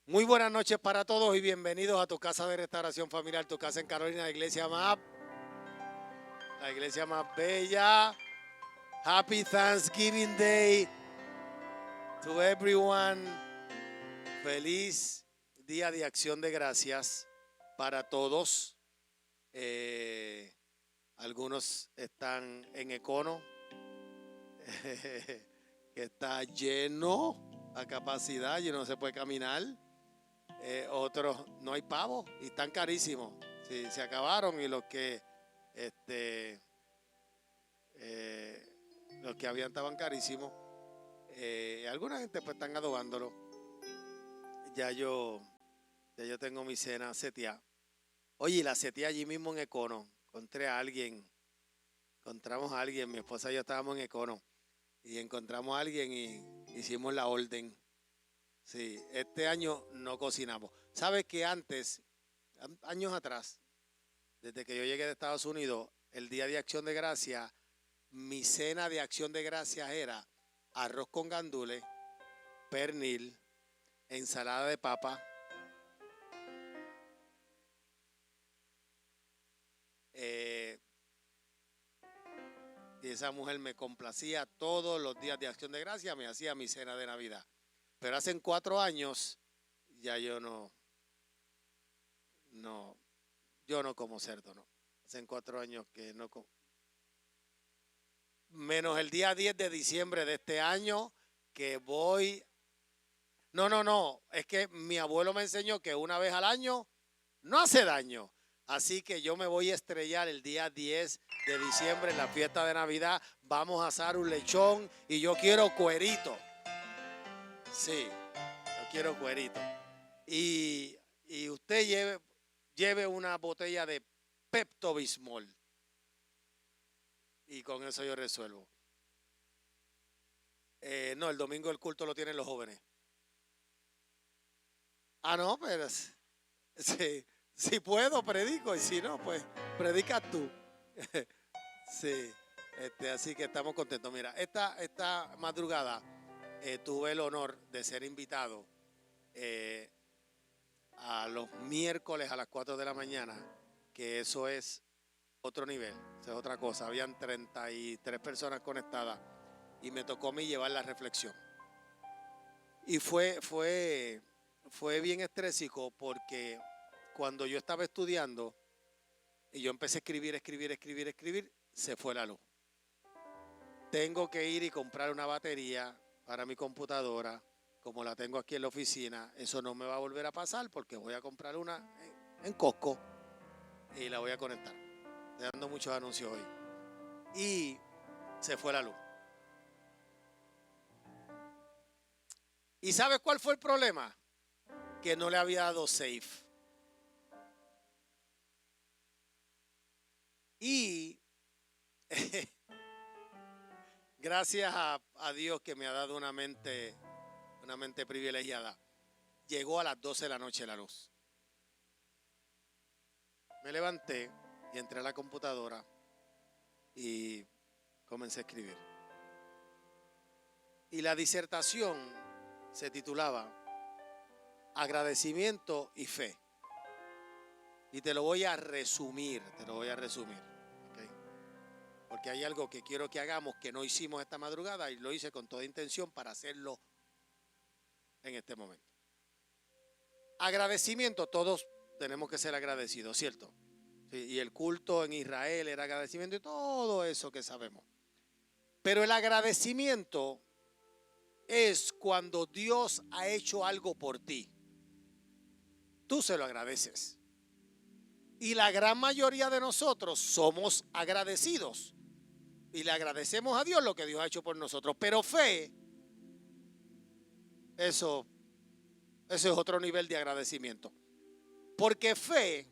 Muy buenas noches para todos y bienvenidos a tu casa de restauración familiar, tu casa en Carolina, la iglesia más bella. Happy Thanksgiving Day to everyone. Feliz día de acción de gracias para todos. Algunos están en Econo, que está lleno a capacidad y no se puede caminar. Otros no hay pavos y están carísimos. Sí, se acabaron y los que habían estaban carísimos. Alguna gente pues están adobándolo. Ya yo tengo mi cena seteada. Oye, la seteé allí mismo en Econo. Encontramos a alguien, mi esposa y yo estábamos en Econo y encontramos a alguien y hicimos la orden. Sí, este año no cocinamos. ¿Sabes que antes, años atrás, desde que yo llegué de Estados Unidos, el día de acción de gracias, mi cena de acción de gracias era arroz con gandules, pernil, ensalada de papa, y esa mujer me complacía todos los días de acción de gracias, me hacía mi cena de Navidad. Pero hace 4 años ya yo no como cerdo, no. Hace 4 años que no como. Menos el día 10 de diciembre de este año que voy. No, es que mi abuelo me enseñó que una vez al año no hace daño. Así que yo me voy a estrellar el día 10 de diciembre en la fiesta de Navidad. Vamos a asar un lechón y yo quiero cuerito. Sí, yo quiero cuerito. Y usted lleve una botella de Pepto-Bismol. Y con eso yo resuelvo. No, el domingo el culto lo tienen los jóvenes. No, pero si puedo, predico. Y si no, pues predica tú. Sí, así que estamos contentos. Mira, esta madrugada tuve el honor de ser invitado a los miércoles a las 4 de la mañana, que eso es otro nivel, eso es otra cosa. Habían 33 personas conectadas y me tocó a mí llevar la reflexión. Y fue bien estrésico porque cuando yo estaba estudiando y yo empecé a escribir, se fue la luz. Tengo que ir y comprar una batería para mi computadora, como la tengo aquí en la oficina. Eso no me va a volver a pasar porque voy a comprar una en Costco y la voy a conectar. Estoy dando muchos anuncios hoy. Y se fue la luz. ¿Y sabes cuál fue el problema? Que no le había dado safe. Y gracias a Dios que me ha dado una mente privilegiada, llegó a las 12 de la noche la luz. Me levanté y entré a la computadora y comencé a escribir. Y la disertación se titulaba Agradecimiento y Fe. Y te lo voy a resumir, ¿okay? Porque hay algo que quiero que hagamos que no hicimos esta madrugada y lo hice con toda intención para hacerlo en este momento. Agradecimiento, todos tenemos que ser agradecidos, ¿cierto? Sí, y el culto en Israel era agradecimiento y todo eso que sabemos. Pero el agradecimiento es cuando Dios ha hecho algo por ti. Tú se lo agradeces. Y la gran mayoría de nosotros somos agradecidos. Y le agradecemos a Dios lo que Dios ha hecho por nosotros. Pero fe, eso es otro nivel de agradecimiento. Porque fe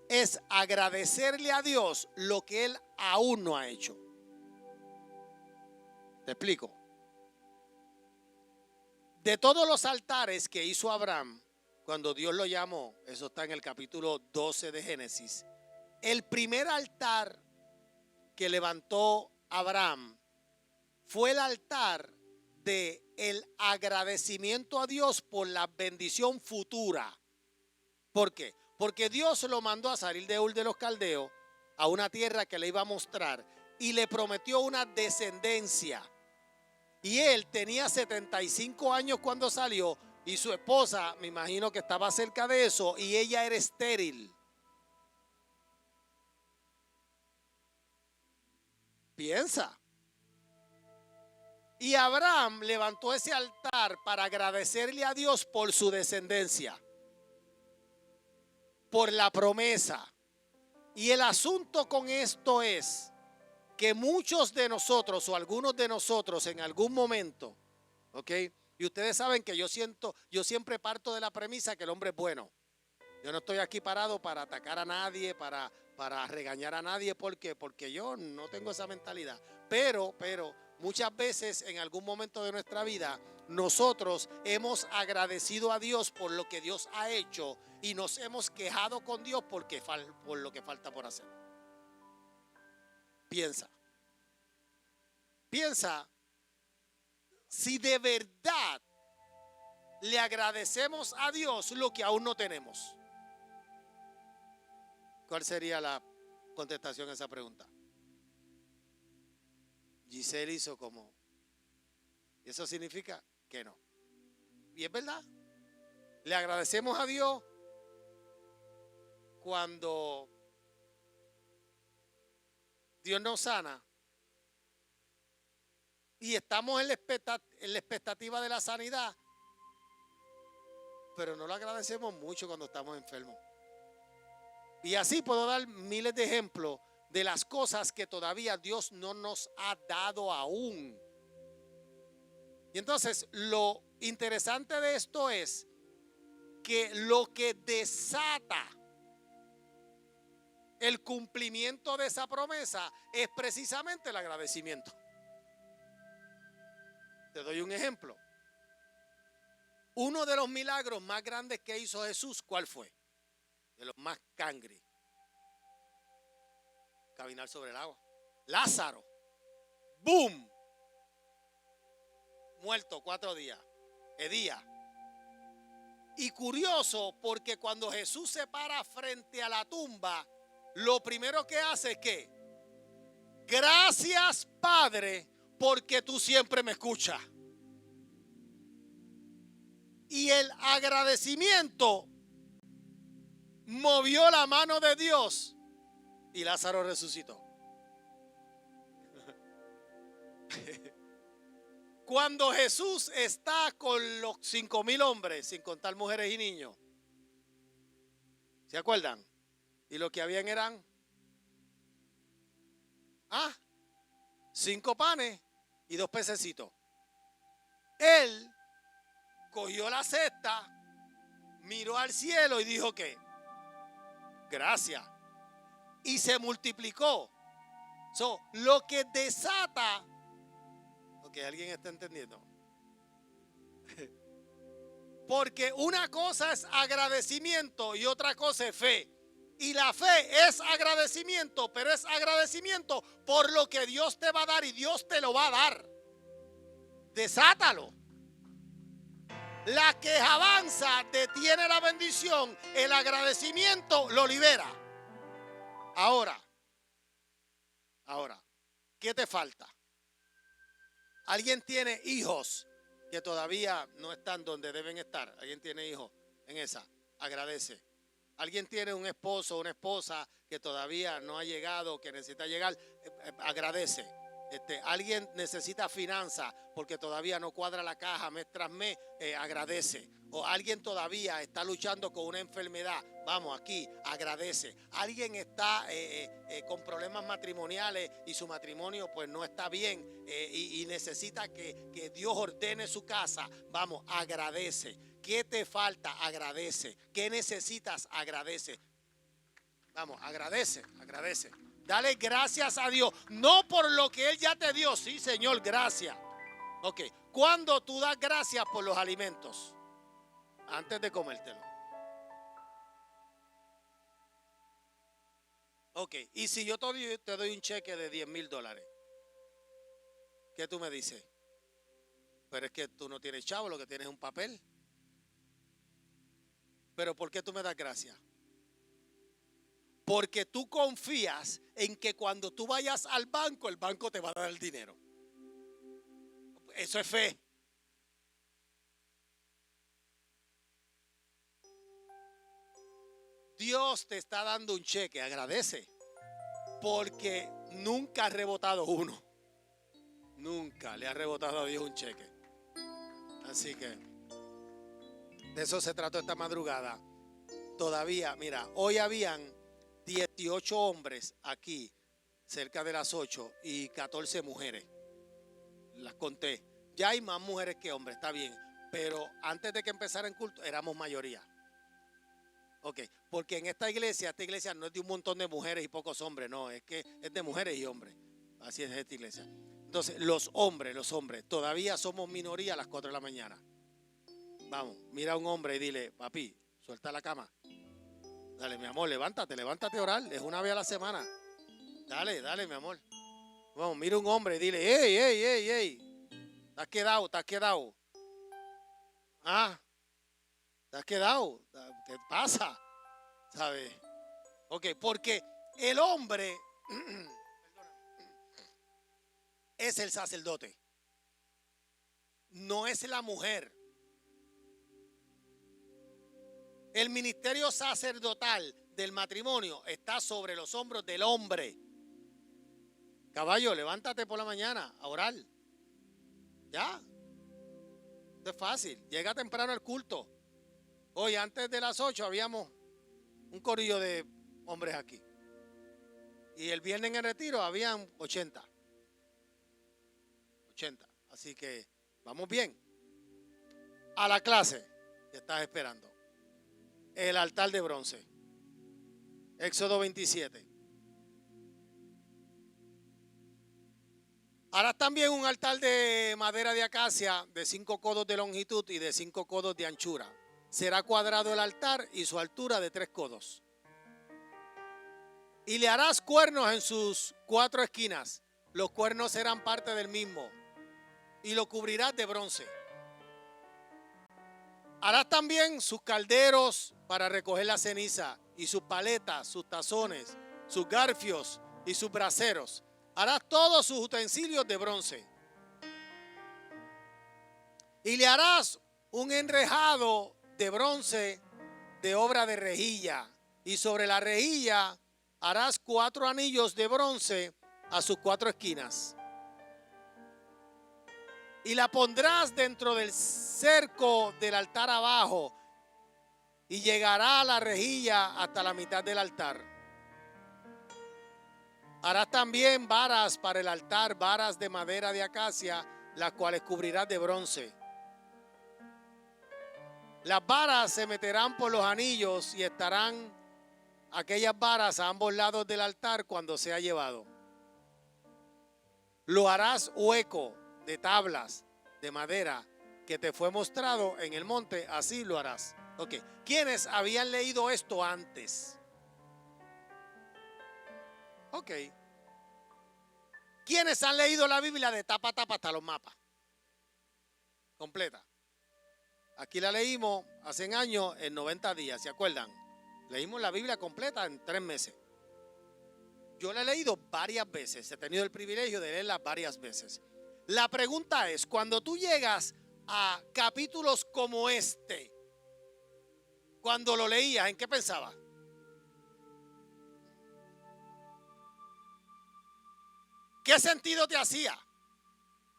es agradecerle a Dios lo que Él aún no ha hecho. Te explico. De todos los altares que hizo Abraham, cuando Dios lo llamó, eso está en el capítulo 12 de Génesis, el primer altar que levantó Abraham fue el altar de el agradecimiento a Dios por la bendición futura. ¿Por qué? Porque Dios lo mandó a salir de Ur de los Caldeos a una tierra que le iba a mostrar y le prometió una descendencia. Y él tenía 75 años cuando salió y su esposa, me imagino que estaba cerca de eso, y ella era estéril. Piensa. Y Abraham levantó ese altar para agradecerle a Dios por su descendencia, por la promesa. Y el asunto con esto es que muchos de nosotros o algunos de nosotros en algún momento, ¿ok? Y ustedes saben que yo siempre parto de la premisa que el hombre es bueno. Yo no estoy aquí parado para atacar a nadie, para regañar a nadie, porque yo no tengo esa mentalidad. Pero muchas veces en algún momento de nuestra vida nosotros hemos agradecido a Dios por lo que Dios ha hecho y nos hemos quejado con Dios por lo que falta por hacer. Piensa si de verdad le agradecemos a Dios lo que aún no tenemos. ¿Cuál sería la contestación a esa pregunta? Giselle hizo como. Y eso significa que no. Y es verdad. Le agradecemos a Dios cuando Dios nos sana. Y estamos en la expectativa de la sanidad. Pero no lo agradecemos mucho cuando estamos enfermos. Y así puedo dar miles de ejemplos de las cosas que todavía Dios no nos ha dado aún. Y entonces lo interesante de esto es que lo que desata el cumplimiento de esa promesa es precisamente el agradecimiento. Te doy un ejemplo. Uno de los milagros más grandes que hizo Jesús, ¿cuál fue? De los más cangri. Caminar sobre el agua. Lázaro. ¡Boom! Muerto 4 días. Edía. Y curioso porque cuando Jesús se para frente a la tumba, lo primero que hace es que, gracias Padre, porque tú siempre me escuchas. Y el agradecimiento movió la mano de Dios y Lázaro resucitó. Cuando Jesús está con los 5,000 hombres, sin contar mujeres y niños, ¿se acuerdan? Y lo que habían eran 5 panes y 2 pececitos. Él cogió la cesta, miró al cielo y dijo que gracias. Y se multiplicó. Lo que desata. Ok, ¿alguien está entendiendo? Porque una cosa es agradecimiento y otra cosa es fe. Y la fe es agradecimiento, pero es agradecimiento por lo que Dios te va a dar y Dios te lo va a dar. Desátalo. La quejanza detiene la bendición, el agradecimiento lo libera. Ahora, ¿qué te falta? ¿Alguien tiene hijos que todavía no están donde deben estar? ¿Alguien tiene hijos en esa? Agradece. ¿Alguien tiene un esposo o una esposa que todavía no ha llegado, que necesita llegar? Agradece. Alguien necesita finanzas porque todavía no cuadra la caja mes tras mes, agradece. O alguien todavía está luchando con una enfermedad, vamos aquí, agradece. Alguien está con problemas matrimoniales y su matrimonio pues no está bien y necesita que Dios ordene su casa, vamos, agradece. ¿Qué te falta? Agradece. ¿Qué necesitas? Agradece. Vamos, agradece. Dale gracias a Dios. No por lo que Él ya te dio. Sí, Señor, gracias. Ok. ¿Cuándo tú das gracias por los alimentos? Antes de comértelo. Ok. Y si yo te doy un cheque de $10,000, ¿qué tú me dices? pero es que tú no tienes chavo, lo que tienes es un papel. Pero ¿por qué tú me das gracias? Porque tú confías en que cuando tú vayas al banco, el banco te va a dar el dinero. Eso es fe. Dios te está dando un cheque, agradece. Porque nunca ha rebotado uno. Nunca le ha rebotado a Dios un cheque. Así que de eso se trató esta madrugada. Todavía, mira, hoy habían 18 hombres aquí, cerca de las 8, y 14 mujeres. Las conté. Ya hay más mujeres que hombres, está bien. Pero antes de que empezara el culto, éramos mayoría. Ok, porque en esta iglesia no es de un montón de mujeres y pocos hombres, no, es que es de mujeres y hombres. Así es esta iglesia. Entonces, los hombres, todavía somos minoría a las 4 de la mañana. Vamos, mira a un hombre y dile, papi, suelta la cama. Dale, mi amor, levántate a orar. Es una vez a la semana. Dale, mi amor. Vamos, mira a un hombre y dile, ey. ¿Te has quedado? Ah, ¿te has quedado? ¿Qué pasa? ¿Sabes? Ok, porque el hombre es el sacerdote. No es la mujer. El ministerio sacerdotal del matrimonio está sobre los hombros del hombre. Caballo, levántate por la mañana a orar. Ya. Esto es fácil. Llega temprano al culto. Hoy antes de las 8 habíamos un corillo de hombres aquí. Y el viernes en el retiro habían 80. Así que vamos bien. A la clase que estás esperando. El altar de bronce. Éxodo 27. Harás también un altar de madera de acacia de 5 codos de longitud y de 5 codos de anchura. Será cuadrado el altar y su altura de 3 codos. Y le harás cuernos en sus 4 esquinas. Los cuernos serán parte del mismo. Y lo cubrirás de bronce. Harás también sus calderos para recoger la ceniza, y sus paletas, sus tazones, sus garfios y sus braseros. Harás todos sus utensilios de bronce. Y le harás un enrejado de bronce de obra de rejilla. Y sobre la rejilla harás 4 anillos de bronce a sus 4 esquinas. Y la pondrás dentro del cerco del altar abajo, y llegará a la rejilla hasta la mitad del altar. Harás también varas para el altar, varas de madera de acacia, las cuales cubrirás de bronce. Las varas se meterán por los anillos y estarán aquellas varas a ambos lados del altar cuando sea llevado. Lo harás hueco de tablas de madera que te fue mostrado en el monte, así lo harás. Ok, ¿quiénes habían leído esto antes? Ok. ¿Quiénes han leído la Biblia de tapa a tapa hasta los mapas? Completa. Aquí la leímos hace años en 90 días, ¿se acuerdan? Leímos la Biblia completa en 3 meses. Yo la he leído varias veces, he tenido el privilegio de leerla varias veces. La pregunta es, cuando tú llegas a capítulos como este, cuando lo leías, ¿en qué pensabas? ¿Qué sentido te hacía?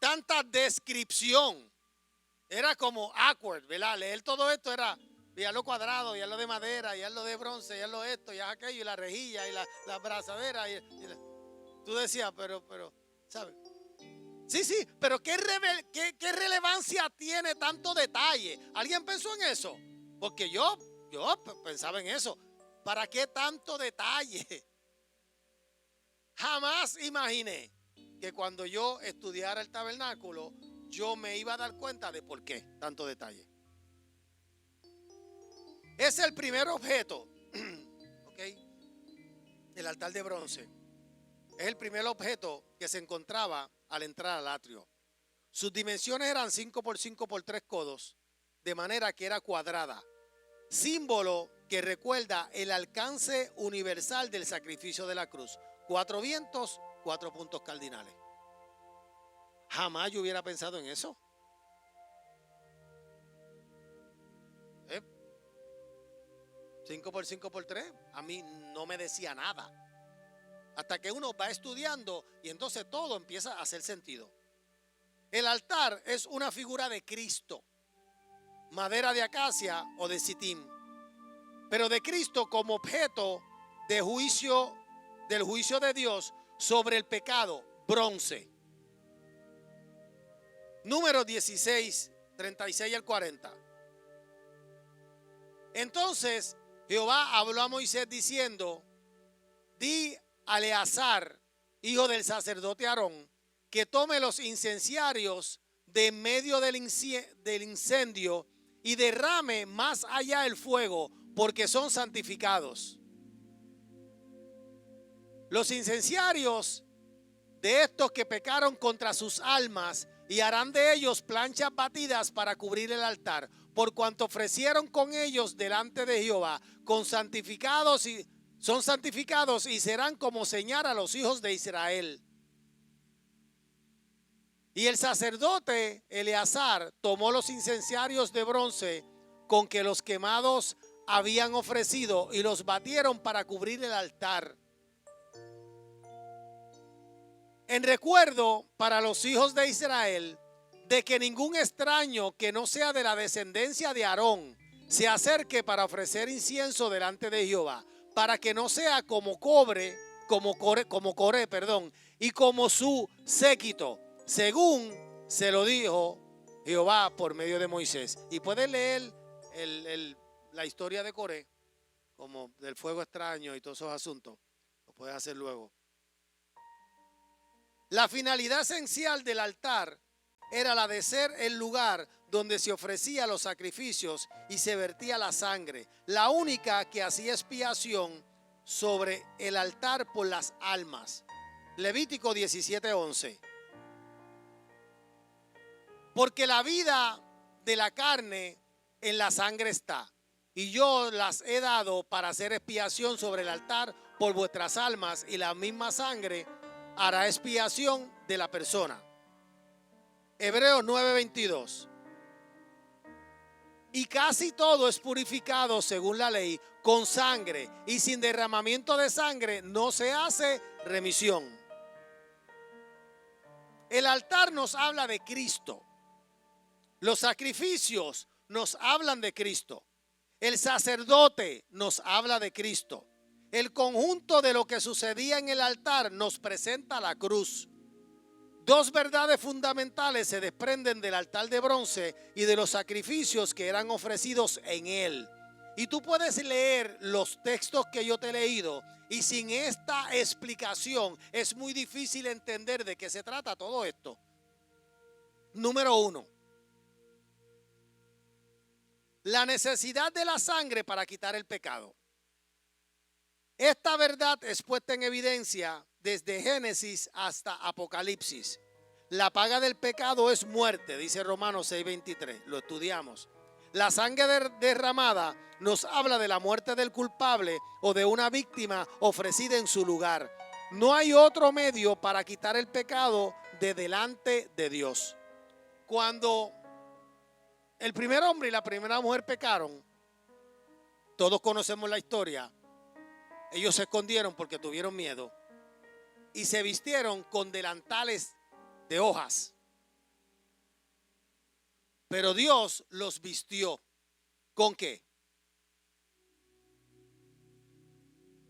Tanta descripción. Era como awkward, ¿verdad? Leer todo esto era, ya lo cuadrado, ya lo de madera, ya lo de bronce, ya lo esto, ya aquello, y la rejilla, y la brazadera. Tú decías, pero, ¿sabes? Sí, pero ¿qué relevancia tiene tanto detalle? ¿Alguien pensó en eso? Porque yo pensaba en eso. ¿Para qué tanto detalle? Jamás imaginé que cuando yo estudiara el tabernáculo, yo me iba a dar cuenta de por qué tanto detalle. Es el primer objeto, ¿ok? El altar de bronce. Es el primer objeto que se encontraba al entrar al atrio. Sus dimensiones eran 5 por 5 por 3 codos, de manera que era cuadrada, símbolo que recuerda el alcance universal del sacrificio de la cruz. 4 vientos, 4 puntos cardinales. Jamás yo hubiera pensado en eso. 5 por 5 por 3, a mí no me decía nada. Hasta que uno va estudiando y entonces todo empieza a hacer sentido. El altar es una figura de Cristo, madera de acacia o de sitín, pero de Cristo como objeto de juicio, del juicio de Dios sobre el pecado, bronce. Números 16, 36 al 40. Entonces Jehová habló a Moisés diciendo: di a Eleazar, hijo del sacerdote Aarón, que tome los incenciarios de en medio del incendio y derrame más allá el fuego, porque son santificados. Los incenciarios de estos que pecaron contra sus almas, y harán de ellos planchas batidas para cubrir el altar, por cuanto ofrecieron con ellos delante de Jehová, son santificados y serán como señal a los hijos de Israel. Y el sacerdote Eleazar tomó los incenciarios de bronce con que los quemados habían ofrecido y los batieron para cubrir el altar, en recuerdo para los hijos de Israel de que ningún extraño que no sea de la descendencia de Aarón se acerque para ofrecer incienso delante de Jehová, para que no sea como Coré, y como su séquito, según se lo dijo Jehová por medio de Moisés. Y puedes leer la historia de Coré, como del fuego extraño y todos esos asuntos. Lo puedes hacer luego. La finalidad esencial del altar era la de ser el lugar donde se ofrecían los sacrificios y se vertía la sangre, la única que hacía expiación sobre el altar por las almas. Levítico 17:11. Porque la vida de la carne en la sangre está, y yo las he dado para hacer expiación sobre el altar por vuestras almas, y la misma sangre hará expiación de la persona. Hebreos 9:22. Y casi todo es purificado según la ley con sangre, y sin derramamiento de sangre no se hace remisión. El altar nos habla de Cristo. Los sacrificios nos hablan de Cristo. El sacerdote nos habla de Cristo. El conjunto de lo que sucedía en el altar nos presenta la cruz. Dos verdades fundamentales se desprenden del altar de bronce y de los sacrificios que eran ofrecidos en él. Y tú puedes leer los textos que yo te he leído, y sin esta explicación es muy difícil entender de qué se trata todo esto. Número 1. La necesidad de la sangre para quitar el pecado. Esta verdad es puesta en evidencia desde Génesis hasta Apocalipsis. La paga del pecado es muerte, dice Romanos 6:23. Lo estudiamos. La sangre derramada nos habla de la muerte del culpable o de una víctima ofrecida en su lugar. No hay otro medio para quitar el pecado de delante de Dios. Cuando el primer hombre y la primera mujer pecaron, todos conocemos la historia. Ellos se escondieron porque tuvieron miedo y se vistieron con delantales de hojas. Pero Dios los vistió ¿con qué?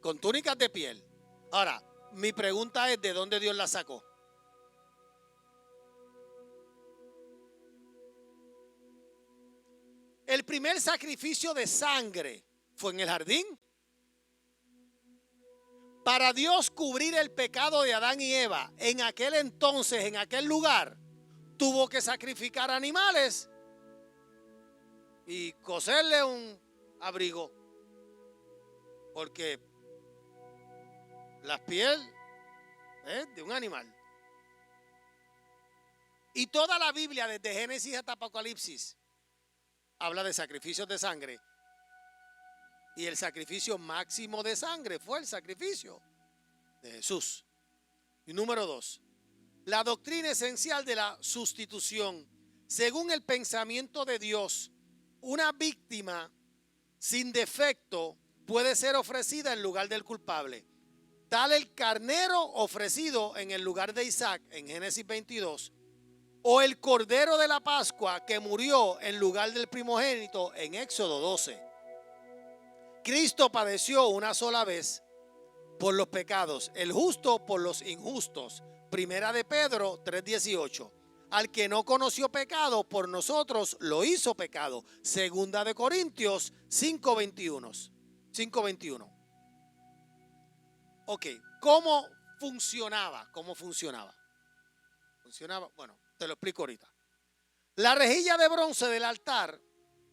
Con túnicas de piel. Ahora, mi pregunta es: ¿de dónde Dios la sacó? El primer sacrificio de sangre fue en el jardín. Para Dios cubrir el pecado de Adán y Eva en aquel entonces, en aquel lugar, tuvo que sacrificar animales y coserle un abrigo, porque la piel es de un animal. Y toda la Biblia, desde Génesis hasta Apocalipsis, habla de sacrificios de sangre. Y el sacrificio máximo de sangre fue el sacrificio de Jesús. Y número 2, la doctrina esencial de la sustitución. Según el pensamiento de Dios, una víctima sin defecto puede ser ofrecida en lugar del culpable. Tal el carnero ofrecido en el lugar de Isaac en Génesis 22, o el cordero de la Pascua que murió en lugar del primogénito en Éxodo 12. Cristo padeció una sola vez por los pecados, el justo por los injustos. Primera de Pedro 3:18. Al que no conoció pecado, por nosotros lo hizo pecado. Segunda de Corintios 5:21. Ok, ¿cómo funcionaba? Funcionaba, bueno, te lo explico ahorita. La rejilla de bronce del altar,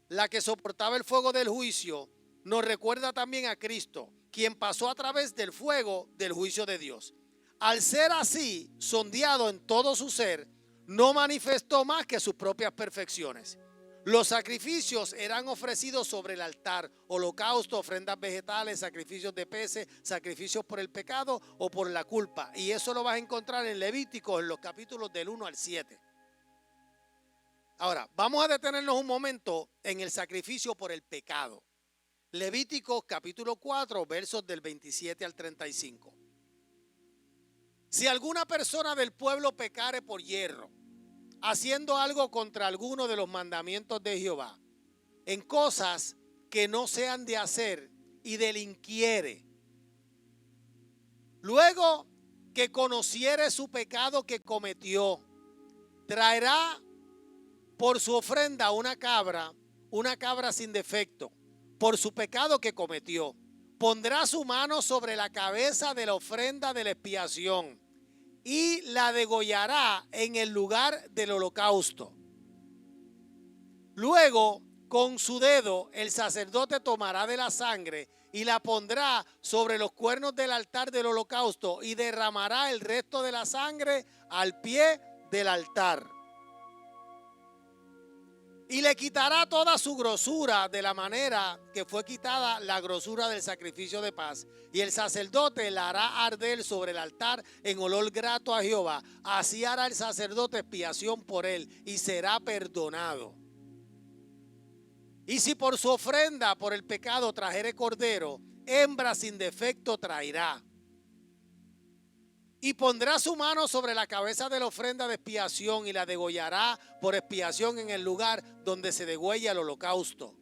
la que soportaba el fuego del juicio, nos recuerda también a Cristo, quien pasó a través del fuego del juicio de Dios. Al ser así, sondeado en todo su ser, no manifestó más que sus propias perfecciones. Los sacrificios eran ofrecidos sobre el altar: holocausto, ofrendas vegetales, sacrificios de peces, sacrificios por el pecado o por la culpa. Y eso lo vas a encontrar en Levítico, en los capítulos del 1 al 7. Ahora, vamos a detenernos un momento en el sacrificio por el pecado. Levítico capítulo 4, versos del 27 al 35. Si alguna persona del pueblo pecare por yerro, haciendo algo contra alguno de los mandamientos de Jehová, en cosas que no sean de hacer, y delinquiere, luego que conociere su pecado que cometió, traerá por su ofrenda una cabra sin defecto, por su pecado que cometió. Pondrá su mano sobre la cabeza de la ofrenda de la expiación y la degollará en el lugar del holocausto. Luego, con su dedo, el sacerdote tomará de la sangre y la pondrá sobre los cuernos del altar del holocausto y derramará el resto de la sangre al pie del altar. Y le quitará toda su grosura de la manera que fue quitada la grosura del sacrificio de paz. Y el sacerdote la hará arder sobre el altar en olor grato a Jehová. Así hará el sacerdote expiación por él y será perdonado. Y si por su ofrenda por el pecado trajere cordero, hembra sin defecto traerá. Y pondrá su mano sobre la cabeza de la ofrenda de expiación y la degollará por expiación en el lugar donde se degüella el holocausto.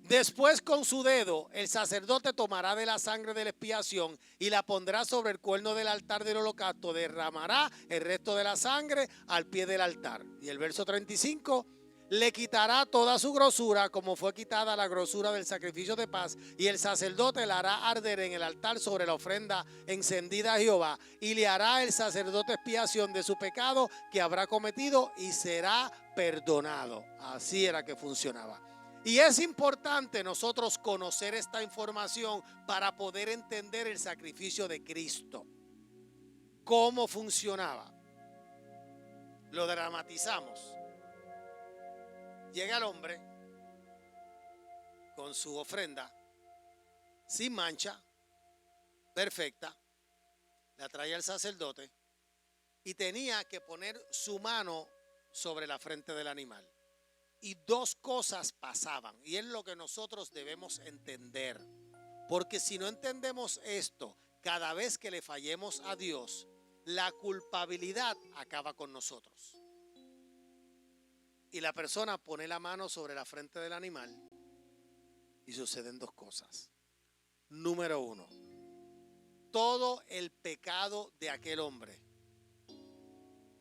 Después, con su dedo, el sacerdote tomará de la sangre de la expiación y la pondrá sobre el cuerno del altar del holocausto. Derramará el resto de la sangre al pie del altar. Y el verso 35. Le quitará toda su grosura, como fue quitada la grosura del sacrificio de paz, y el sacerdote la hará arder en el altar sobre la ofrenda encendida a Jehová, y le hará el sacerdote expiación de su pecado que habrá cometido y será perdonado. Así era que funcionaba. Y es importante nosotros conocer esta información para poder entender el sacrificio de Cristo. ¿Cómo funcionaba? Lo dramatizamos. Llega el hombre con su ofrenda sin mancha, perfecta, la trae al sacerdote y tenía que poner su mano sobre la frente del animal. Y dos cosas pasaban, y es lo que nosotros debemos entender, porque si no entendemos esto, cada vez que le fallemos a Dios, la culpabilidad acaba con nosotros. Y la persona pone la mano sobre la frente del animal y suceden dos cosas. Número 1, todo el pecado de aquel hombre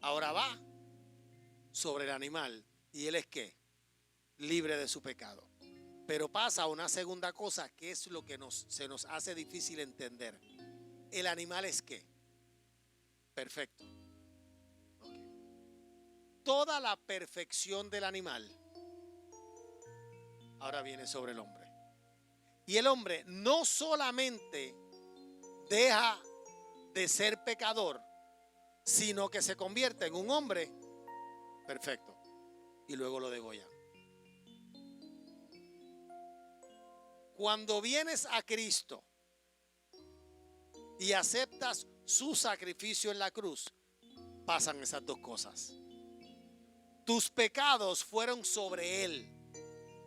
ahora va sobre el animal y él es ¿qué? Libre de su pecado. Pero pasa una segunda cosa que es lo que se nos hace difícil entender. El animal es ¿qué? Perfecto. Toda la perfección del animal ahora viene sobre el hombre. Y el hombre no solamente deja de ser pecador, sino que se convierte en un hombre perfecto. Y luego lo degollan. Cuando vienes a Cristo y aceptas su sacrificio en la cruz, pasan esas dos cosas. Tus pecados fueron sobre Él,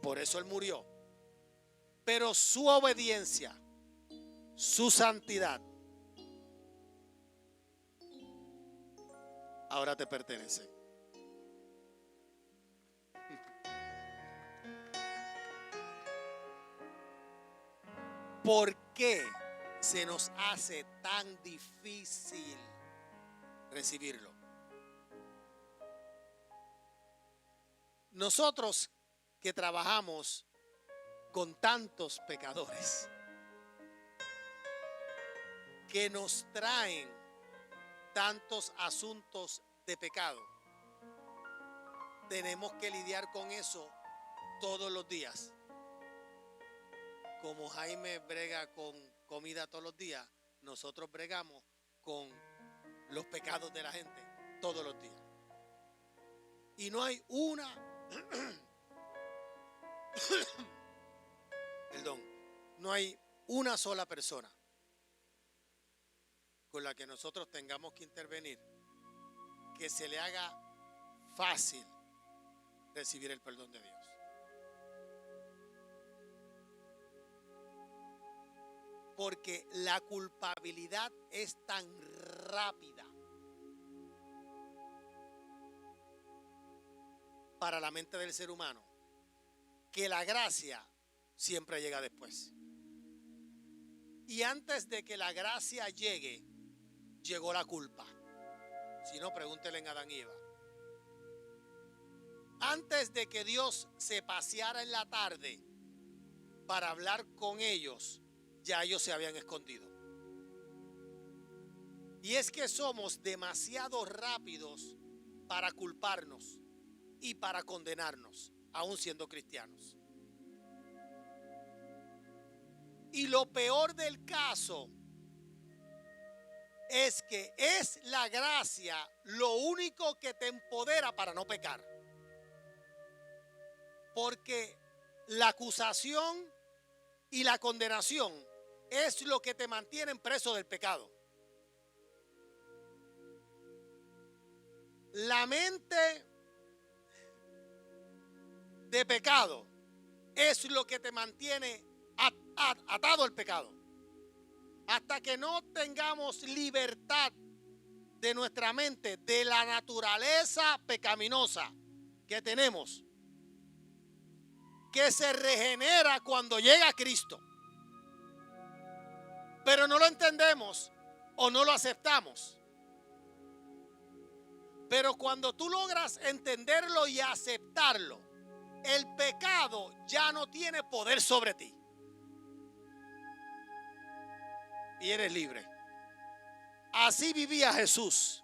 por eso Él murió. Pero su obediencia, su santidad, ahora te pertenece. ¿Por qué se nos hace tan difícil recibirlo? Nosotros que trabajamos con tantos pecadores que nos traen tantos asuntos de pecado, tenemos que lidiar con eso todos los días. Como Jaime brega con comida todos los días, nosotros bregamos con los pecados de la gente todos los días. Y no hay no hay una sola persona con la que nosotros tengamos que intervenir que se le haga fácil recibir el perdón de Dios. Porque la culpabilidad es tan rápida para la mente del ser humano que la gracia siempre llega después. Y antes de que la gracia llegue, llegó la culpa. Si no, pregúntenle a Adán y Eva. Antes de que Dios se paseara en la tarde para hablar con ellos, ya ellos se habían escondido. Y es que somos demasiado rápidos para culparnos y para condenarnos, aún siendo cristianos. Y lo peor del caso es que es la gracia lo único que te empodera para no pecar. Porque la acusación y la condenación es lo que te mantienen preso del pecado. La mente de pecado es lo que te mantiene atado al pecado. Hasta que no tengamos libertad de nuestra mente, de la naturaleza pecaminosa que tenemos, que se regenera cuando llega Cristo, pero no lo entendemos o no lo aceptamos. Pero cuando tú logras entenderlo y aceptarlo, el pecado ya no tiene poder sobre ti. Y eres libre. Así vivía Jesús.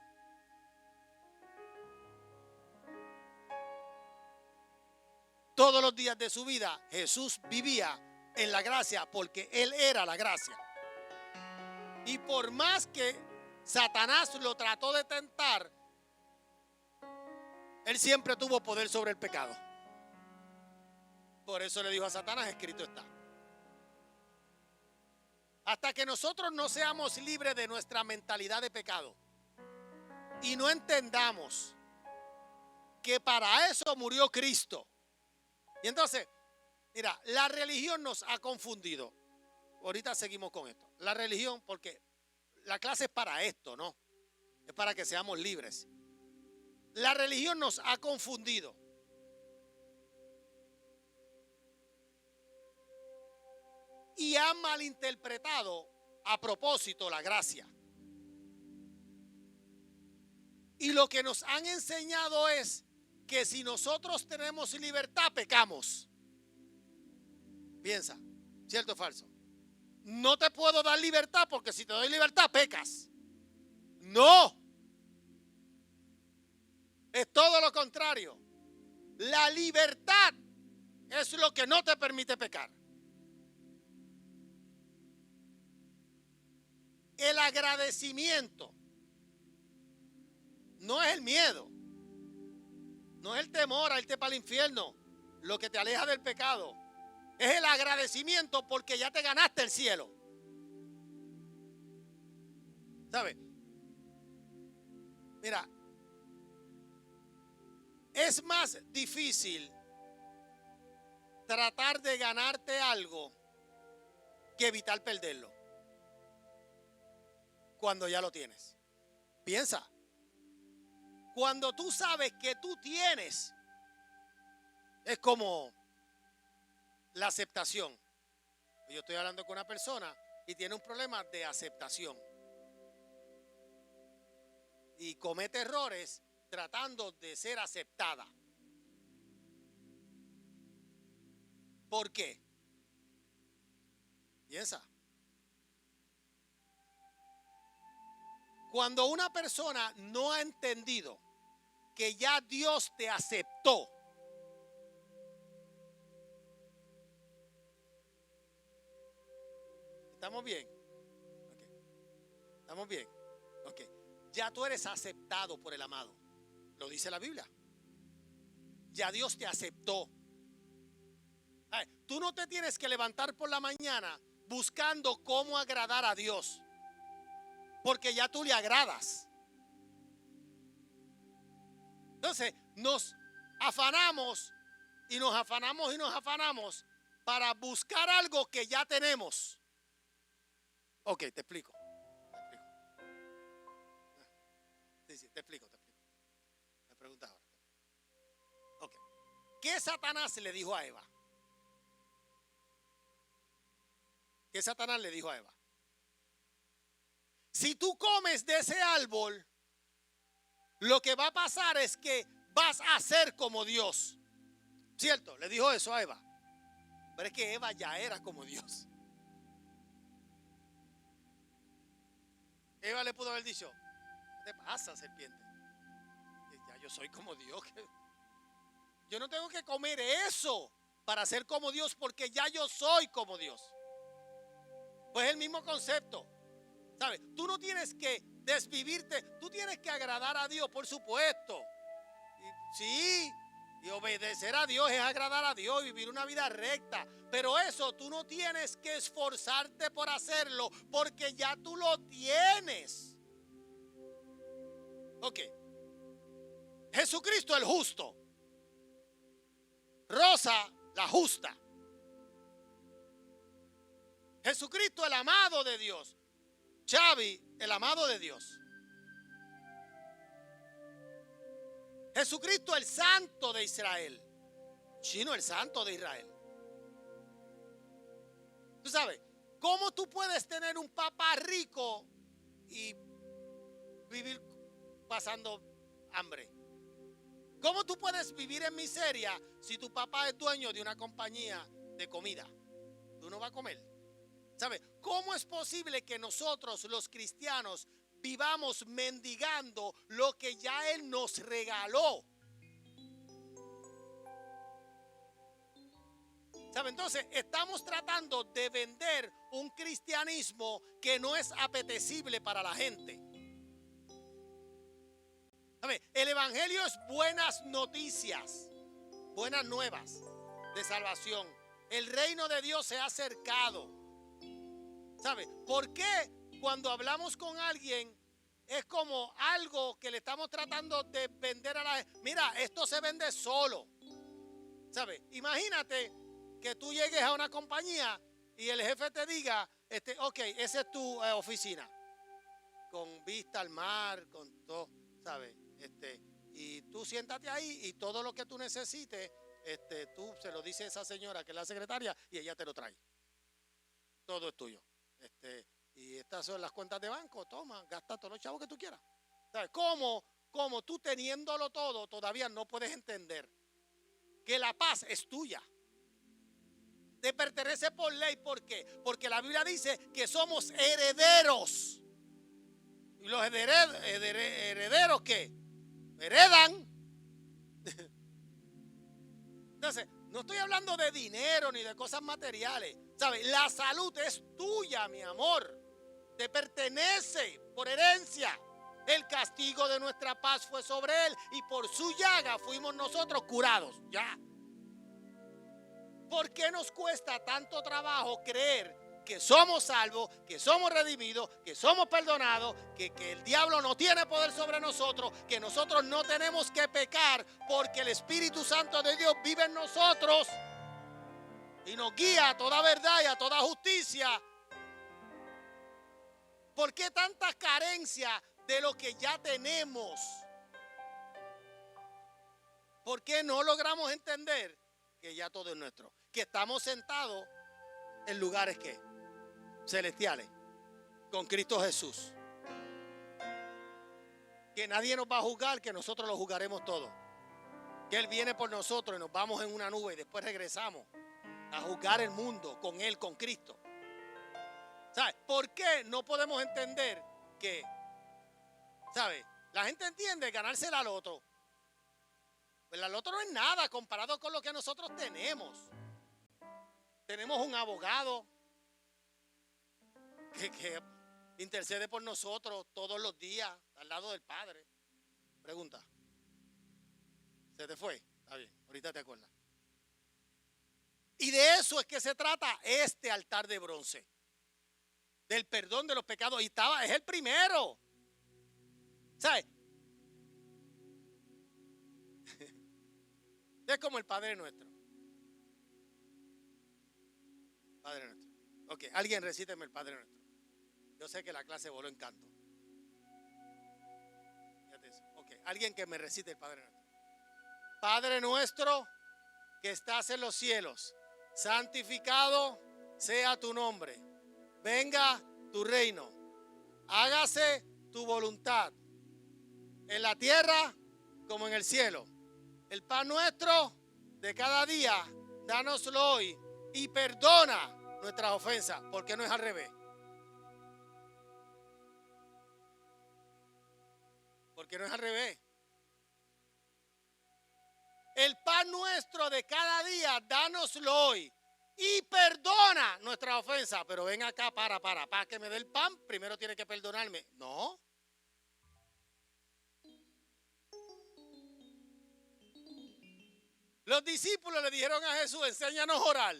Todos los días de su vida Jesús vivía en la gracia porque Él era la gracia. Y por más que Satanás lo trató de tentar, Él siempre tuvo poder sobre el pecado. Por eso le dijo a Satanás, escrito está. Hasta que nosotros no seamos libres de nuestra mentalidad de pecado y no entendamos que para eso murió Cristo. Y entonces, mira, la religión nos ha confundido. Ahorita seguimos con esto. La religión, porque la clase es para esto, ¿no? Es para que seamos libres. La religión nos ha confundido. Y ha malinterpretado a propósito la gracia. Y lo que nos han enseñado es que si nosotros tenemos libertad, pecamos. Piensa, ¿cierto o falso? No te puedo dar libertad porque si te doy libertad, pecas. No. Es todo lo contrario. La libertad es lo que no te permite pecar. El agradecimiento no es el miedo, no es el temor a irte para el infierno, lo que te aleja del pecado. Es el agradecimiento porque ya te ganaste el cielo. ¿Sabes? Mira, es más difícil tratar de ganarte algo que evitar perderlo cuando ya lo tienes. Piensa, cuando tú sabes que tú tienes, es como la aceptación. Yo estoy hablando con una persona y tiene un problema de aceptación y comete errores tratando de ser aceptada. ¿Por qué? Piensa. Cuando una persona no ha entendido que ya Dios te aceptó, ¿estamos bien? Okay. ¿Estamos bien? Ok. Ya tú eres aceptado por el amado. Lo dice la Biblia. Ya Dios te aceptó. Ay, tú no te tienes que levantar por la mañana buscando cómo agradar a Dios, porque ya tú le agradas. Entonces nos afanamos y nos afanamos y nos afanamos para buscar algo que ya tenemos. Ok, te explico. Sí, te explico. Me preguntas ahora. Ok. ¿Qué Satanás le dijo a Eva? ¿Qué Satanás le dijo a Eva? Si tú comes de ese árbol, lo que va a pasar es que vas a ser como Dios. ¿Cierto? Le dijo eso a Eva. Pero es que Eva ya era como Dios. Eva le pudo haber dicho: ¿qué te pasa, serpiente? Que ya yo soy como Dios. Yo no tengo que comer eso para ser como Dios, porque ya yo soy como Dios. Pues es el mismo concepto. ¿Sabes? Tú no tienes que desvivirte, tú tienes que agradar a Dios, por supuesto. Sí, y obedecer a Dios es agradar a Dios y vivir una vida recta. Pero eso tú no tienes que esforzarte por hacerlo, porque ya tú lo tienes. Ok. Jesucristo el justo. Rosa la justa. Jesucristo el amado de Dios. Xavi el amado de Dios. Jesucristo el santo de Israel. Chino el santo de Israel. Tú sabes, ¿cómo tú puedes tener un papá rico y vivir pasando hambre? ¿Cómo tú puedes vivir en miseria si tu papá es dueño de una compañía de comida? Tú no vas a comer. ¿Sabes? ¿Cómo es posible que nosotros los cristianos vivamos mendigando lo que ya Él nos regaló? ¿Sabe? Entonces estamos tratando de vender un cristianismo que no es apetecible para la gente. ¿Sabe? El evangelio es buenas noticias, buenas nuevas de salvación. El reino de Dios se ha acercado. ¿Sabe? ¿Por qué cuando hablamos con alguien es como algo que le estamos tratando de vender a la gente? Mira, esto se vende solo. ¿Sabe? Imagínate que tú llegues a una compañía y el jefe te diga, ok, esa es tu oficina, con vista al mar, con todo, ¿sabes? Y tú siéntate ahí y todo lo que tú necesites, tú se lo dices a esa señora que es la secretaria y ella te lo trae. Todo es tuyo. Y estas son las cuentas de banco, toma, gasta todos los chavos que tú quieras. ¿Sabes? ¿Cómo tú teniéndolo todo todavía no puedes entender que la paz es tuya? Te pertenece por ley. ¿Por qué? Porque la Biblia dice que somos herederos. ¿Y los herederos qué? Heredan. Entonces, no estoy hablando de dinero ni de cosas materiales. ¿Sabes? La salud es tuya, mi amor. Te pertenece por herencia. El castigo de nuestra paz fue sobre él y por su llaga fuimos nosotros curados. Ya. ¿Por qué nos cuesta tanto trabajo creer que somos salvos, que somos redimidos, que somos perdonados, que el diablo no tiene poder sobre nosotros, que nosotros no tenemos que pecar porque el Espíritu Santo de Dios vive en nosotros y nos guía a toda verdad y a toda justicia? ¿Por qué tanta carencia de lo que ya tenemos? ¿Por qué no logramos entender que ya todo es nuestro? Que estamos sentados en lugares que celestiales con Cristo Jesús. Que nadie nos va a juzgar, que nosotros lo juzgaremos todo. Que Él viene por nosotros y nos vamos en una nube y después regresamos a juzgar el mundo con Él, con Cristo. ¿Sabes? ¿Por qué no podemos entender que, ¿sabes? La gente entiende ganarse la loto. Pues la loto no es nada comparado con lo que nosotros tenemos. Tenemos un abogado que intercede por nosotros todos los días al lado del Padre. Pregunta. ¿Se te fue? Está bien, ahorita te acuerdas. Y de eso es que se trata este altar de bronce. Del perdón de los pecados. Y es el primero. ¿Sabes? Es como el Padre Nuestro. Padre Nuestro. Ok, alguien recíteme el Padre Nuestro. Yo sé que la clase voló en canto. Fíjate eso. Ok, alguien que me recite el Padre Nuestro. Padre nuestro que estás en los cielos, santificado sea tu nombre. Venga tu reino. Hágase tu voluntad. En la tierra como en el cielo. El pan nuestro de cada día, dánoslo hoy. Y perdona nuestras ofensas, porque no es al revés. Porque no es al revés. El pan nuestro de cada día, dánoslo hoy. Y perdona nuestras ofensas. Pero ven acá, para que me dé el pan, primero tiene que perdonarme. No. Los discípulos le dijeron a Jesús, enséñanos a orar.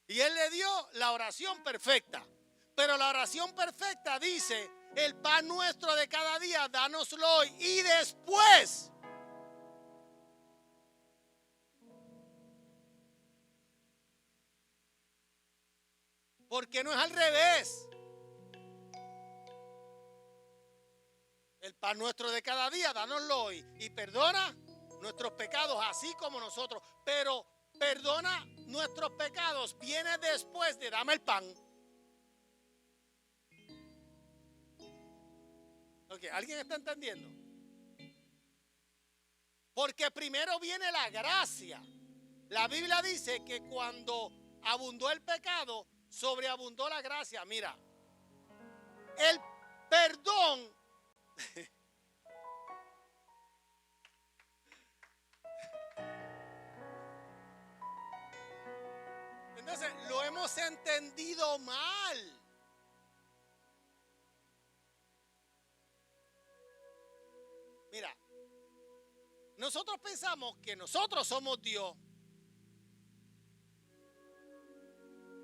Y Él le dio la oración perfecta. Pero la oración perfecta dice, el pan nuestro de cada día, dánoslo hoy. Y después, porque no es al revés. El pan nuestro de cada día, dánoslo hoy. Y perdona nuestros pecados, así como nosotros. Pero perdona nuestros pecados viene después de dame el pan. Ok, ¿alguien está entendiendo? Porque primero viene la gracia. La Biblia dice que cuando abundó el pecado, sobreabundó la gracia. Mira, el perdón entonces lo hemos entendido mal. Mira, nosotros pensamos que nosotros somos Dios.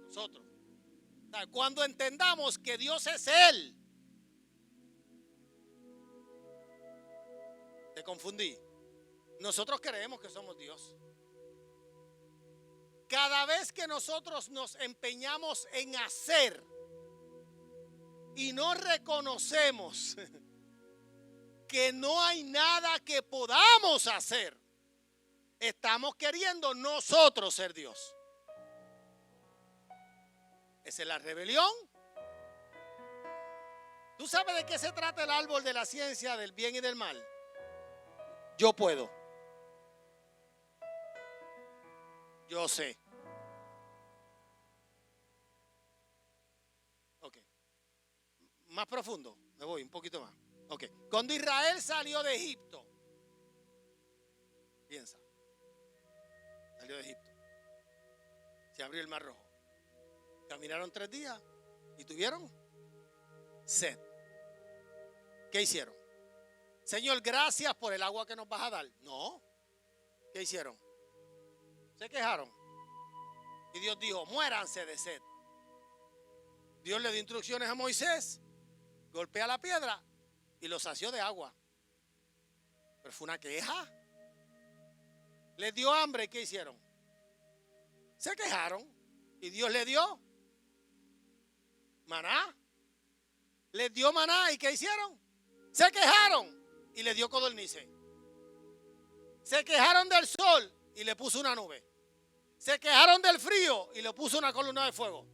Nosotros. Cuando entendamos que Dios es Él. Te confundí. Nosotros creemos que somos Dios. Cada vez que nosotros nos empeñamos en hacer y no reconocemos que no hay nada que podamos hacer, estamos queriendo nosotros ser Dios. Esa es la rebelión. ¿Tú sabes de qué se trata el árbol de la ciencia del bien y del mal? Yo puedo. Yo sé. Ok. Más profundo. Me voy un poquito más. Ok. Cuando Israel salió de Egipto. Piensa. Salió de Egipto. Se abrió el Mar Rojo. Caminaron 3 días y tuvieron sed. ¿Qué hicieron? Señor, gracias por el agua que nos vas a dar. No. ¿Qué hicieron? Se quejaron. Y Dios dijo, muéranse de sed. Dios le dio instrucciones a Moisés, golpea la piedra y lo sació de agua. Pero fue una queja. Les dio hambre, ¿qué hicieron? Se quejaron. Y Dios le dio maná. Les dio maná, ¿y qué hicieron? Se quejaron y le dio codornices. Se quejaron del sol y le puso una nube. Se quejaron del frío y le puso una columna de fuego.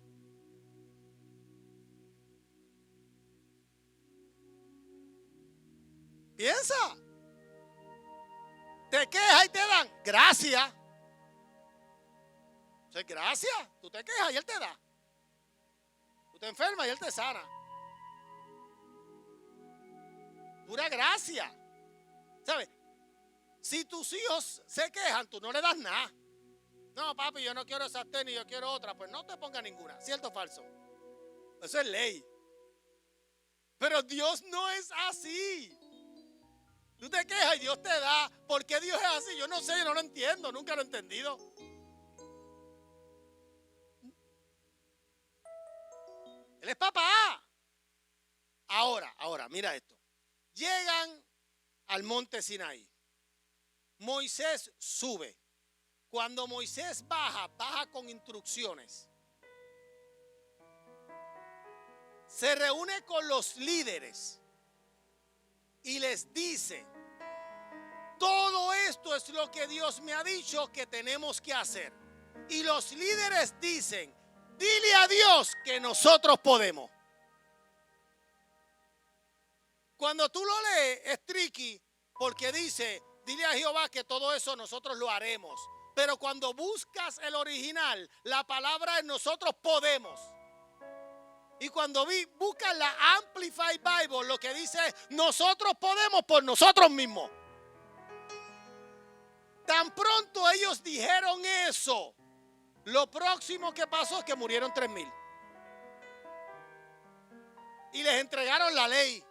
Piensa. Te quejas y te dan gracias. Eso es gracias. Tú te quejas y Él te da. Tú te enfermas y Él te sana. Pura gracia. ¿Sabes? Si tus hijos se quejan, tú no le das nada. No, papi, yo no quiero esas tenis, yo quiero otra. Pues no te ponga ninguna. ¿Cierto o falso? Eso es ley. Pero Dios no es así. Tú te quejas y Dios te da. ¿Por qué Dios es así? Yo no sé, yo no lo entiendo. Nunca lo he entendido. Él es papá. Ahora, mira esto. Llegan al monte Sinaí. Moisés sube. Cuando Moisés baja con instrucciones. Se reúne con los líderes y les dice, todo esto es lo que Dios me ha dicho que tenemos que hacer. Y los líderes dicen, dile a Dios que nosotros podemos. Cuando tú lo lees es tricky porque dice, dile a Jehová que todo eso nosotros lo haremos. Pero cuando buscas el original, la palabra es nosotros podemos. Y cuando buscas la Amplified Bible, lo que dice es nosotros podemos por nosotros mismos. Tan pronto ellos dijeron eso, lo próximo que pasó es que murieron 3,000. Y les entregaron la ley.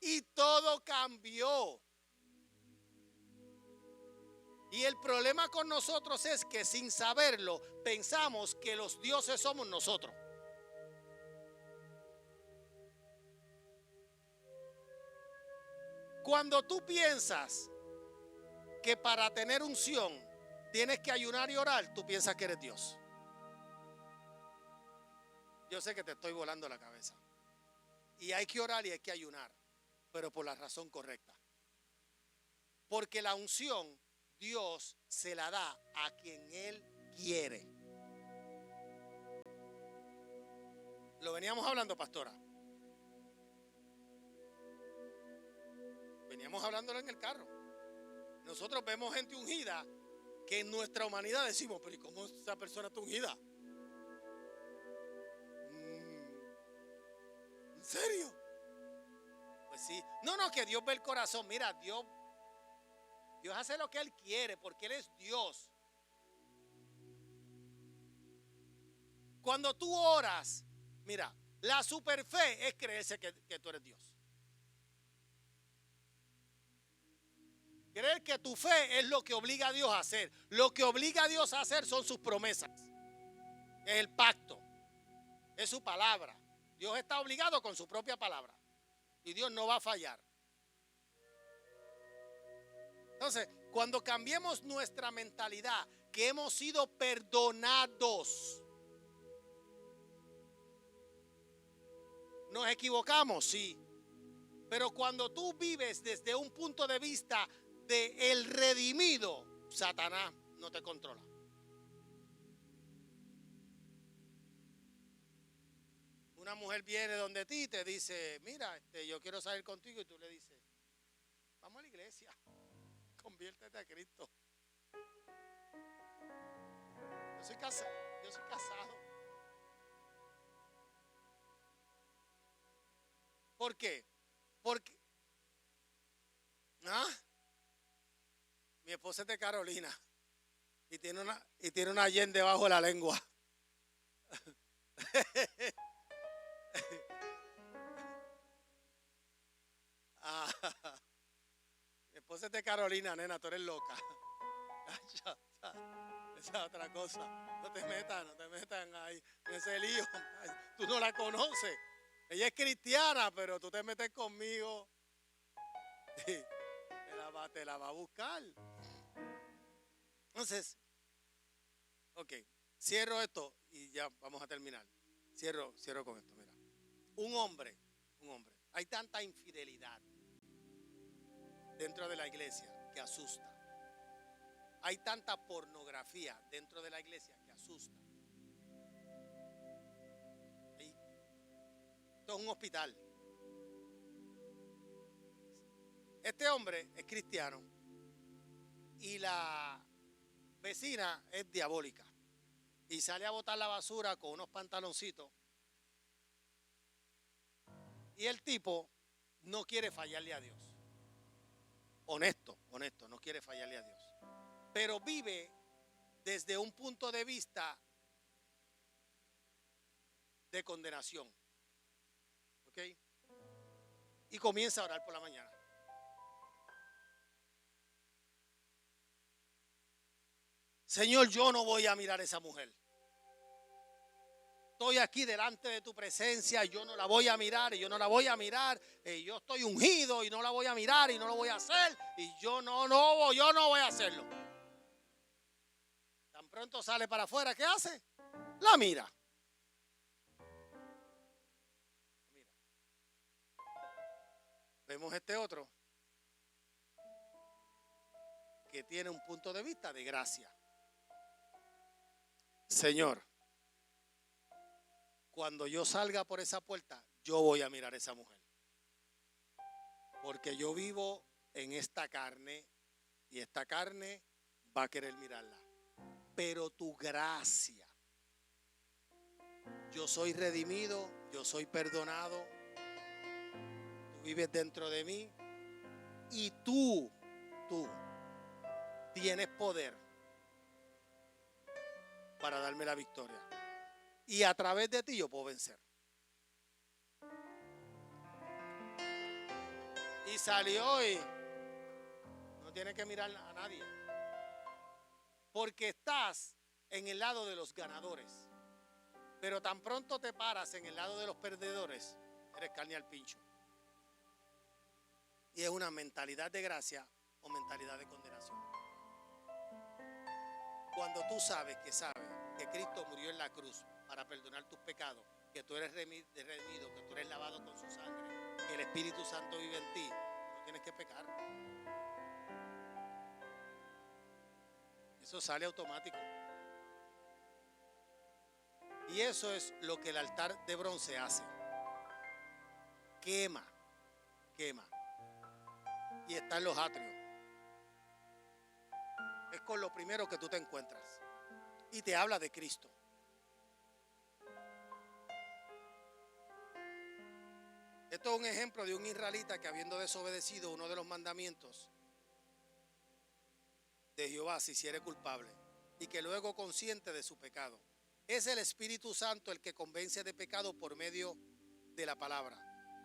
Y todo cambió. Y el problema con nosotros es que sin saberlo pensamos que los dioses somos nosotros. Cuando tú piensas que para tener unción tienes que ayunar y orar, tú piensas que eres Dios. Yo sé que te estoy volando la cabeza. Y hay que orar y hay que ayunar, pero por la razón correcta. Porque la unción Dios se la da a quien Él quiere. Lo veníamos hablando, pastora. Veníamos hablándolo en el carro. Nosotros vemos gente ungida que en nuestra humanidad decimos, pero ¿y cómo esa persona está ungida? ¿En serio? Pues sí. No, que Dios ve el corazón. Mira, Dios hace lo que Él quiere porque Él es Dios. Cuando tú oras, mira, la superfe es creerse que tú eres Dios. Creer que tu fe es lo que obliga a Dios a hacer. Lo que obliga a Dios a hacer son sus promesas. Es el pacto. Es su palabra. Dios está obligado con su propia palabra. Y Dios no va a fallar. Entonces, cuando cambiemos nuestra mentalidad, que hemos sido perdonados, ¿nos equivocamos? Sí. Pero cuando tú vives desde un punto de vista de el redimido, Satanás no te controla. Una mujer viene donde ti y te dice, mira, yo quiero salir contigo, y tú le dices, vamos a la iglesia. Conviértete a Cristo. Yo soy casado. ¿Por qué? Porque mi esposa es de Carolina y tiene una yen debajo de la lengua. Mi esposa es de Carolina, nena, tú eres loca. Esa es otra cosa. No te metan ahí en ese lío. Tú no la conoces. Ella es cristiana, pero tú te metes conmigo. Te la va a buscar. Entonces, ok, cierro esto y ya vamos a terminar. Cierro con esto, mira. Un hombre. Hay tanta infidelidad dentro de la iglesia que asusta. Hay tanta pornografía dentro de la iglesia que asusta. Esto es un hospital. Este hombre es cristiano y la vecina es diabólica y sale a botar la basura con unos pantaloncitos y el tipo no quiere fallarle a Dios. Honesto, no quiere fallarle a Dios. Pero vive desde un punto de vista de condenación. ¿Ok? Y comienza a orar por la mañana. Señor, yo no voy a mirar a esa mujer. Estoy aquí delante de tu presencia y yo no la voy a mirar, y yo no la voy a mirar. Y yo estoy ungido y no la voy a mirar y no lo voy a hacer. Y yo no voy a hacerlo. Tan pronto sale para afuera, ¿qué hace? La mira. Vemos este otro que tiene un punto de vista de gracia. Señor, cuando yo salga por esa puerta, yo voy a mirar a esa mujer. Porque yo vivo en esta carne y esta carne va a querer mirarla. Pero tu gracia, yo soy redimido, yo soy perdonado, tú vives dentro de mí y tú tienes poder para darme la victoria. Y a través de ti yo puedo vencer. Y salió y no tiene que mirar a nadie. Porque estás en el lado de los ganadores. Pero tan pronto te paras en el lado de los perdedores, eres carne al pincho. Y es una mentalidad de gracia o mentalidad de condenación. Cuando tú sabes que Cristo murió en la cruz para perdonar tus pecados, que tú eres redimido, que tú eres lavado con su sangre, que el Espíritu Santo vive en ti, no tienes que pecar. Eso sale automático. Y eso es lo que el altar de bronce hace. Quema. Y está en los atrios. Es con lo primero que tú te encuentras. Y te habla de Cristo. Esto es un ejemplo de un israelita que, habiendo desobedecido uno de los mandamientos de Jehová, se hiciera culpable y que luego consciente de su pecado. Es el Espíritu Santo el que convence de pecado por medio de la palabra.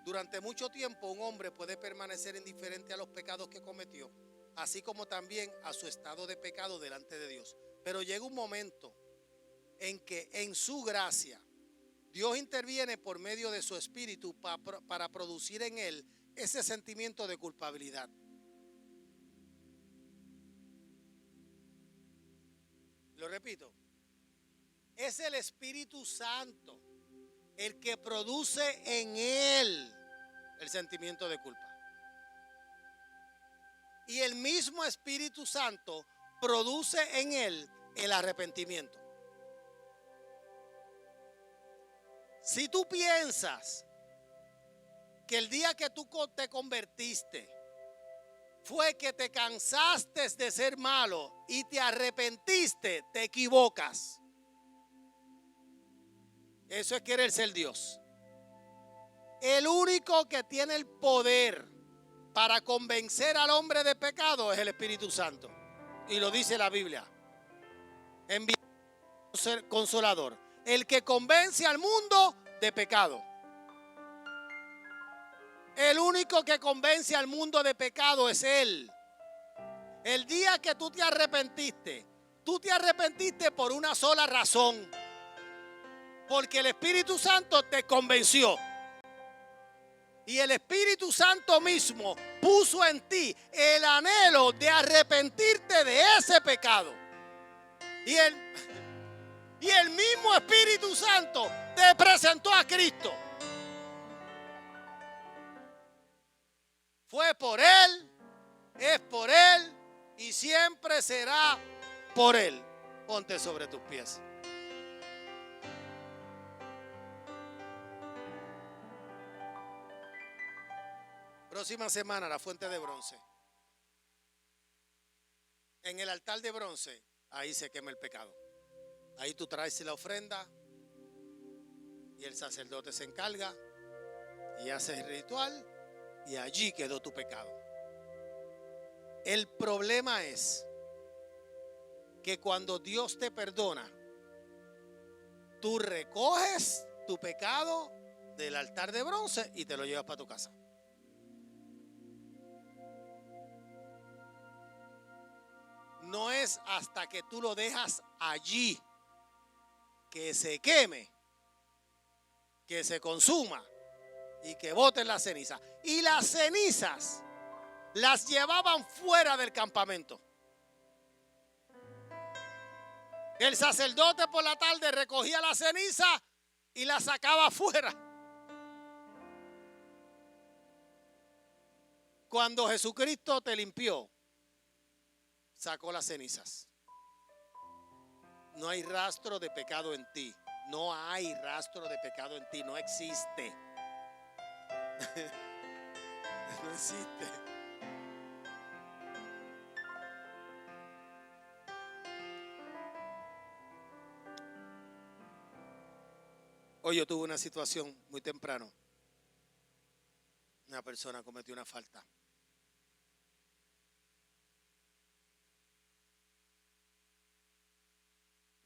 Durante mucho tiempo un hombre puede permanecer indiferente a los pecados que cometió, así como también a su estado de pecado delante de Dios. Pero llega un momento en que en su gracia Dios interviene por medio de su Espíritu para producir en él ese sentimiento de culpabilidad. Lo repito, es el Espíritu Santo el que produce en él el sentimiento de culpa. Y el mismo Espíritu Santo produce en él el arrepentimiento. Si tú piensas que el día que tú te convertiste fue que te cansaste de ser malo y te arrepentiste, te equivocas. Eso es querer ser Dios. El único que tiene el poder para convencer al hombre de pecado es el Espíritu Santo. Y lo dice la Biblia. Envía un consolador. El que convence al mundo de pecado. El único que convence al mundo de pecado es Él. El día que tú te arrepentiste por una sola razón. Porque el Espíritu Santo te convenció. Y el Espíritu Santo mismo puso en ti el anhelo de arrepentirte de ese pecado. Y el mismo Espíritu Santo te presentó a Cristo. Fue por Él, es por Él y siempre será por Él. Ponte sobre tus pies. Próxima semana, la fuente de bronce. En el altar de bronce, ahí se quema el pecado. Ahí tú traes la ofrenda y el sacerdote se encarga y hace el ritual y allí quedó tu pecado. El problema es que cuando Dios te perdona, tú recoges tu pecado del altar de bronce y te lo llevas para tu casa. No es hasta que tú lo dejas allí, que se queme, que se consuma y que boten las cenizas. Y las cenizas las llevaban fuera del campamento. El sacerdote por la tarde recogía la ceniza y la sacaba afuera. Cuando Jesucristo te limpió, sacó las cenizas. No hay rastro de pecado en ti. No hay rastro de pecado en ti. No existe. No existe. Hoy yo tuve una situación muy temprano. Una persona cometió una falta.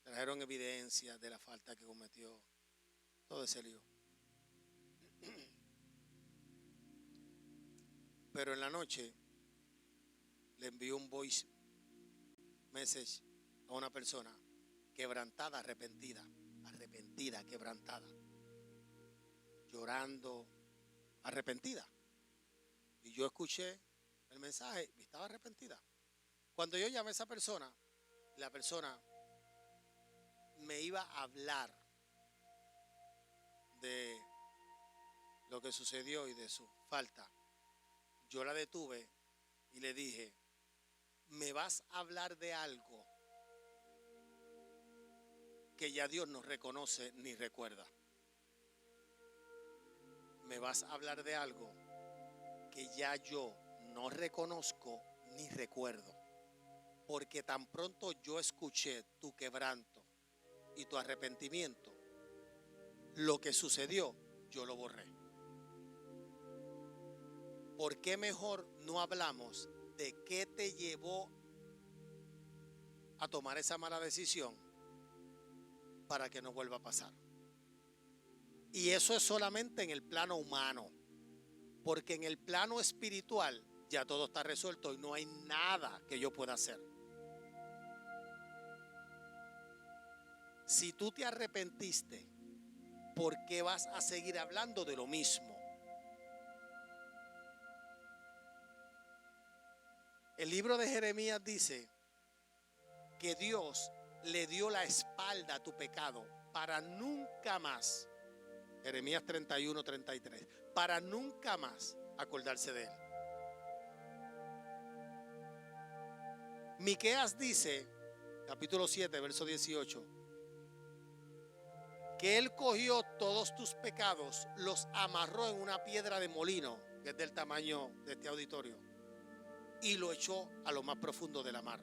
Trajeron evidencia de la falta que cometió. Todo ese lío. Pero en la noche le envió un voice message a una persona quebrantada, arrepentida, quebrantada, llorando, arrepentida. Y yo escuché el mensaje y estaba arrepentida. Cuando yo llamé a esa persona, la persona me iba a hablar de lo que sucedió y de su falta. Yo la detuve y le dije, ¿me vas a hablar de algo que ya Dios no reconoce ni recuerda? ¿Me vas a hablar de algo que ya yo no reconozco ni recuerdo? Porque tan pronto yo escuché tu quebranto y tu arrepentimiento, lo que sucedió, yo lo borré. ¿Por qué mejor no hablamos de qué te llevó a tomar esa mala decisión para que no vuelva a pasar? Y eso es solamente en el plano humano, porque en el plano espiritual ya todo está resuelto y no hay nada que yo pueda hacer. Si tú te arrepentiste, ¿por qué vas a seguir hablando de lo mismo? El libro de Jeremías dice que Dios le dio la espalda a tu pecado para nunca más, Jeremías 31, 33, para nunca más acordarse de él. Miqueas dice, capítulo 7, verso 18, que él cogió todos tus pecados, los amarró en una piedra de molino, que es del tamaño de este auditorio, y lo echó a lo más profundo de la mar.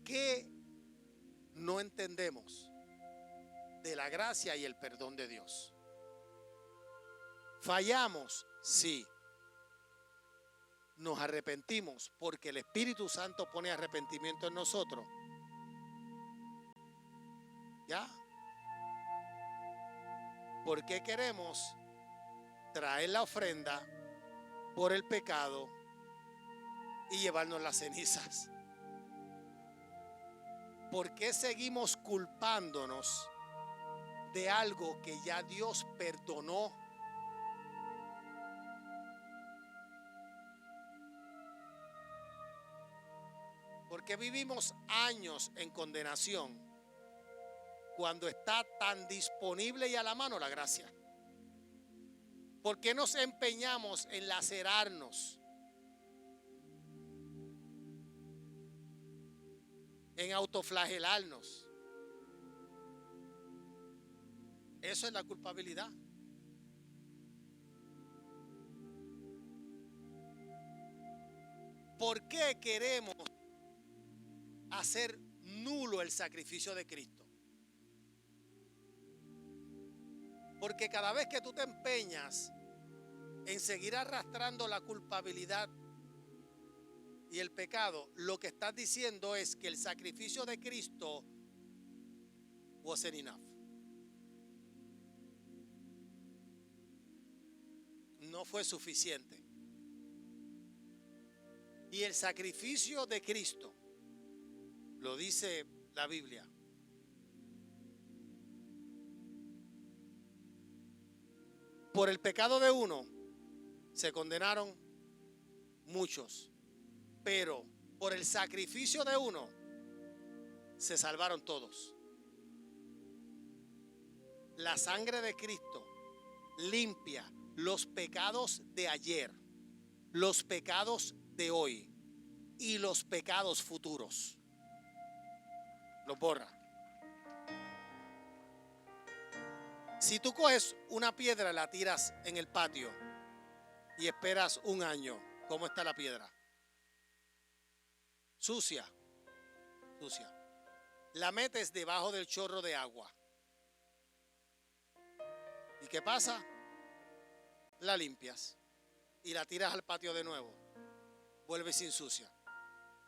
¿Qué no entendemos de la gracia y el perdón de Dios? ¿Fallamos? Sí. ¿Nos arrepentimos porque el Espíritu Santo pone arrepentimiento en nosotros? ¿Ya? ¿Por qué queremos traer la ofrenda por el pecado y llevarnos las cenizas? ¿Por qué seguimos culpándonos de algo que ya Dios perdonó? ¿Por qué vivimos años en condenación cuando está tan disponible y a la mano la gracia? ¿Por qué nos empeñamos en lacerarnos, en autoflagelarnos? Eso es la culpabilidad. ¿Por qué queremos hacer nulo el sacrificio de Cristo? Porque cada vez que tú te empeñas en seguir arrastrando la culpabilidad y el pecado, lo que estás diciendo es que el sacrificio de Cristo wasn't enough. No fue suficiente. Y el sacrificio de Cristo, lo dice la Biblia, por el pecado de uno se condenaron muchos, pero por el sacrificio de uno se salvaron todos. La sangre de Cristo limpia los pecados de ayer, los pecados de hoy y los pecados futuros. Los borra. Si tú coges una piedra y la tiras en el patio y esperas un año, ¿cómo está la piedra? Sucia, sucia. La metes debajo del chorro de agua. ¿Y qué pasa? La limpias y la tiras al patio de nuevo. Vuelve sin sucia.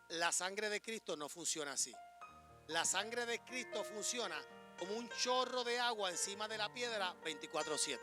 La sangre de Cristo no funciona así. La sangre de Cristo funciona como un chorro de agua encima de la piedra 24/7.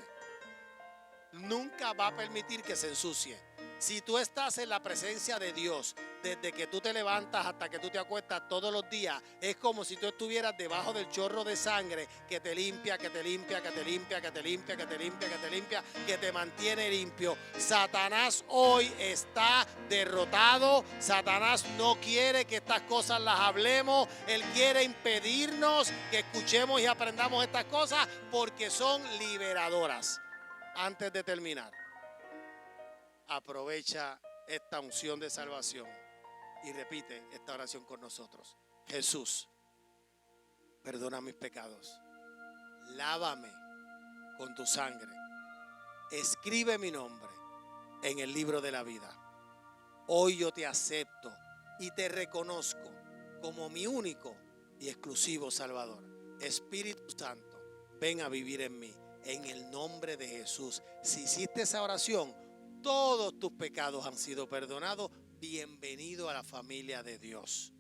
Nunca va a permitir que se ensucie. Si tú estás en la presencia de Dios, desde que tú te levantas hasta que tú te acuestas todos los días, es como si tú estuvieras debajo del chorro de sangre que te limpia, que te limpia, que te limpia, que te limpia, que te limpia, que te limpia, que te mantiene limpio. Satanás hoy está derrotado. Satanás no quiere que estas cosas las hablemos. Él quiere impedirnos que escuchemos y aprendamos estas cosas porque son liberadoras. Antes de terminar, aprovecha esta unción de salvación y repite esta oración con nosotros. Jesús, perdona mis pecados. Lávame con tu sangre. Escribe mi nombre en el libro de la vida. Hoy yo te acepto y te reconozco como mi único y exclusivo Salvador. Espíritu Santo, ven a vivir en mí. En el nombre de Jesús. Si hiciste esa oración, todos tus pecados han sido perdonados. Bienvenido a la familia de Dios.